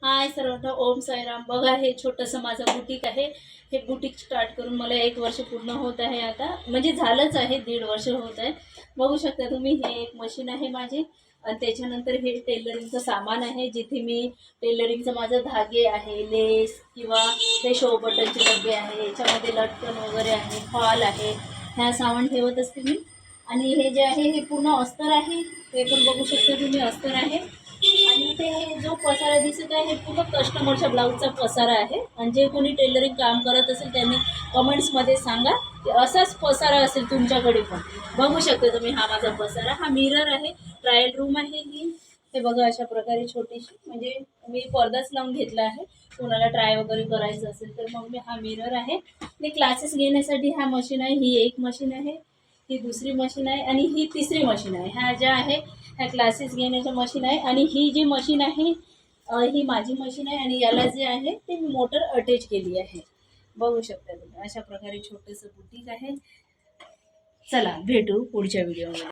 हाय सर्वांना, ओम साईराम. बघा, हे छोटंसं माझं बुटीक आहे. हे बुटीक स्टार्ट करून मला 1 वर्ष पूर्ण होत आहे. आता म्हणजे झालंच आहे, 1.5 वर्ष होत आहे. बघू शकता तुम्ही, हे एक मशीन आहे माझी. आणि त्याच्यानंतर हे टेलरिंगचं सामान आहे, जिथे मी टेलरिंगचं माझं धागे आहे, लेस किंवा हे शो बटनचे डबे आहे, याच्यामध्ये लटकन वगैरे आहे, फॉल आहे, ह्या सामान ठेवत असते मी. आणि हे जे आहे हे पूर्ण अस्तर आहे, हे पण बघू शकता तुम्ही, अस्तर आहे. आणि इथे हे जो पसारा दिसत आहे हे पूर्ण कस्टमरच्या ब्लाऊजचा पसारा आहे. आणि जे कोणी टेलरिंग काम करत असेल त्यांनी कमेंट्समध्ये सांगा की असाच पसारा असेल तुमच्याकडे पण. बघू शकता तुम्ही, हा माझा पसारा, हा मिरर आहे, ट्रायल रूम आहे ही. हे बघा, अशा प्रकारे छोटीशी, म्हणजे मी पडदाच लावून घेतला आहे. कोणाला ट्राय वगैरे करायचं असेल तर मग मी, हा मिरर आहे. मी क्लासेस घेण्यासाठी हा मशीन आहे, ही एक मशीन आहे, ही दुसरी मशीन आहे आणि ही तिसरी मशीन आहे. ह्या ज्या आहे ह्या क्लासेस घेण्याच्या मशीन आहे. आणि ही जी मशीन आहे ही माझी मशीन आहे. आणि याला जे आहे ते मी मोटर अटॅच केली आहे. बघू शकता तुम्ही, अशा प्रकारे छोटंसं बुटीक आहे. चला भेटू पुढच्या व्हिडिओमध्ये.